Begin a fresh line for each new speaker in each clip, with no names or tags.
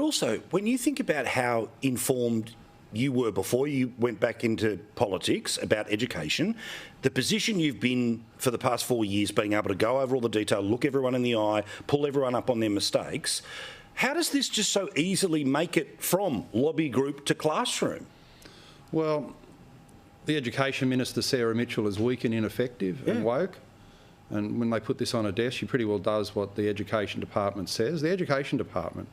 also, when you think about how informed you were before you went back into politics about education, the position you've been for the past 4 years, being able to go over all the detail, look everyone in the eye, pull everyone up on their mistakes, how does this just so easily make it from lobby group to classroom?
Well, the Education Minister, Sarah Mitchell, is weak and ineffective and woke. And when they put this on her desk, she pretty well does what the Education Department says. The Education Department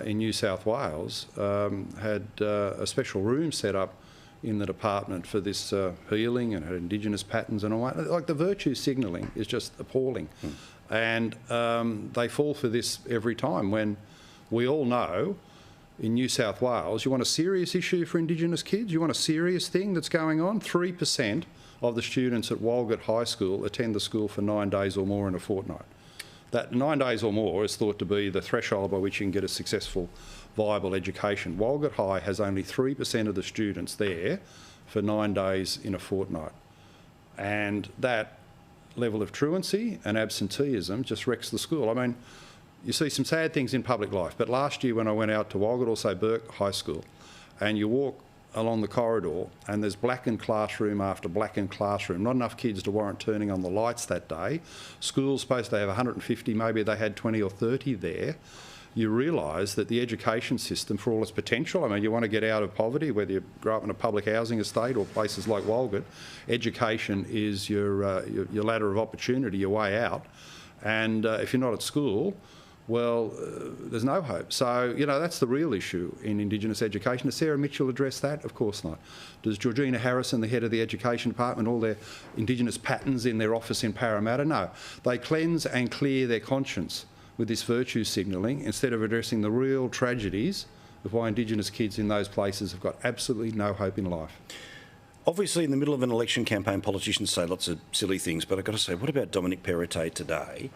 in New South Wales had a special room set up in the department for this healing and had Indigenous patterns and all that. Like, the virtue signalling is just appalling. And they fall for this every time, when we all know in New South Wales, you want a serious issue for Indigenous kids, you want a serious thing that's going on, 3% of the students at Walgett High School attend the school for 9 days or more in a fortnight. That 9 days or more is thought to be the threshold by which you can get a successful, viable education. Walgett High has only 3% of the students there for 9 days in a fortnight. And that level of truancy and absenteeism just wrecks the school. I mean, you see some sad things in public life, but last year when I went out to Walgett, also Burke High School, and you walk along the corridor and there's blackened classroom after blackened classroom, not enough kids to warrant turning on the lights that day. School's supposed to have 150, maybe they had 20 or 30 there. You realise that the education system, for all its potential, I mean, you want to get out of poverty, whether you grow up in a public housing estate or places like Walgett, education is your ladder of opportunity, your way out. And if you're not at school, well, there's no hope. So, you know, that's the real issue in Indigenous education. Does Sarah Mitchell address that? Of course not. Does Georgina Harrison, the head of the Education Department, all their Indigenous patterns in their office in Parramatta? No. They cleanse and clear their conscience with this virtue signalling instead of addressing the real tragedies of why Indigenous kids in those places have got absolutely no hope in life.
Obviously, in the middle of an election campaign, politicians say lots of silly things, but I've got to say, what about Dominic Perrottet today?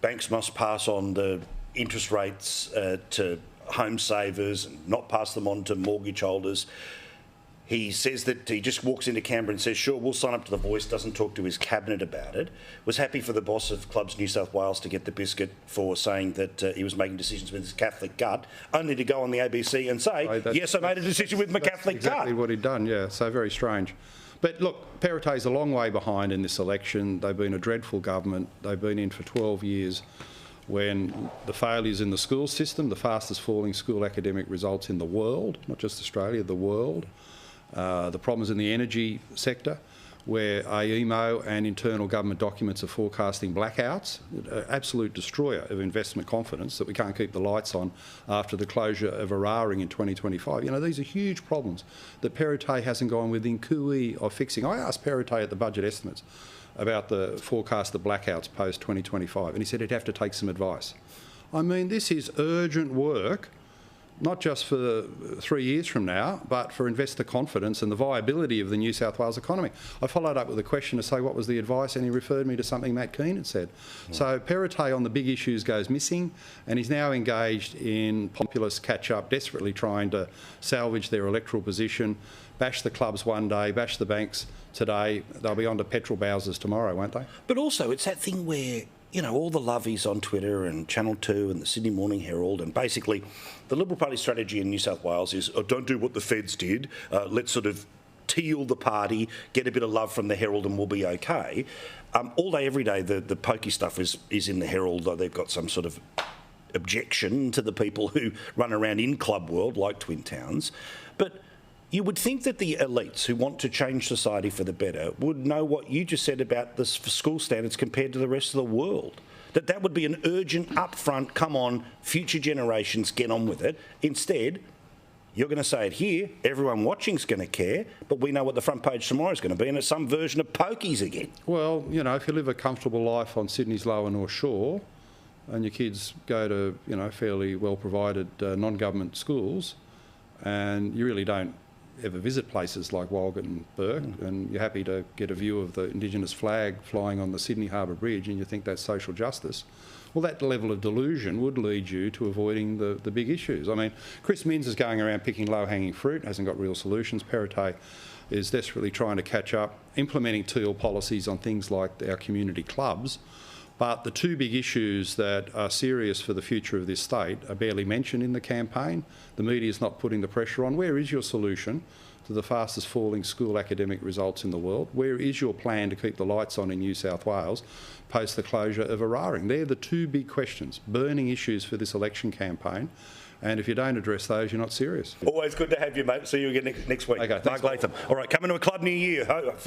Banks must pass on the interest rates to home savers and not pass them on to mortgage holders. He says that he just walks into Canberra and says, sure, we'll sign up to The Voice, doesn't talk to his cabinet about it. Was happy for the boss of Clubs New South Wales to get the biscuit for saying that he was making decisions with his Catholic gut, only to go on the ABC and say, yes, I made a decision with my Catholic gut.
That's exactly what he'd done, yeah, so very strange. But look, Perrottet's a long way behind in this election. They've been a dreadful government. They've been in for 12 years when the failures in the school system, the fastest falling school academic results in the world, not just Australia, the world, the problems in the energy sector, where AEMO and internal government documents are forecasting blackouts, absolute destroyer of investment confidence, that we can't keep the lights on after the closure of Eraring in 2025. You know, these are huge problems that Perrottet hasn't gone within cooee of fixing. I asked Perrottet at the budget estimates about the forecast of blackouts post-2025, and he said he'd have to take some advice. I mean, this is urgent work, not just for 3 years from now, but for investor confidence and the viability of the New South Wales economy. I followed up with a question to say what was the advice, and he referred me to something Matt Keane had said. So Perrottet on the big issues goes missing, and he's now engaged in populist catch-up, desperately trying to salvage their electoral position, bash the clubs one day, bash the banks today. They'll be on to petrol Bowsers tomorrow, won't they?
But also, it's that thing where, you know, all the lovies on Twitter and Channel 2 and the Sydney Morning Herald, and basically the Liberal Party strategy in New South Wales is, oh, don't do what the feds did, let's sort of teal the party, get a bit of love from the Herald and we'll be okay. All day, every day, the pokey stuff is in the Herald. They've got some sort of objection to the people who run around in club world, like Twin Towns. But you would think that the elites who want to change society for the better would know what you just said about the school standards compared to the rest of the world. That would be an urgent, upfront, come on, future generations, get on with it. Instead, you're going to say it here, everyone watching's going to care, but we know what the front page tomorrow is going to be, and it's some version of pokies again.
Well, you know, if you live a comfortable life on Sydney's lower North Shore and your kids go to, you know, fairly well-provided non-government schools, and you really don't ever visit places like Walgett and Burke, and you're happy to get a view of the Indigenous flag flying on the Sydney Harbour Bridge, and you think that's social justice, well, that level of delusion would lead you to avoiding the big issues. I mean, Chris Minns is going around picking low-hanging fruit, hasn't got real solutions. Perrottet is desperately trying to catch up, implementing teal policies on things like our community clubs, But the two big issues that are serious for the future of this state are barely mentioned in the campaign. The media's not putting the pressure on. Where is your solution to the fastest falling school academic results in the world? Where is your plan to keep the lights on in New South Wales post the closure of Eraring? They're the two big questions, burning issues for this election campaign. And if you don't address those, you're not serious.
Always good to have you, mate. See you again next week.
Okay,
Mark Latham. All right, coming to a club near you, Philip.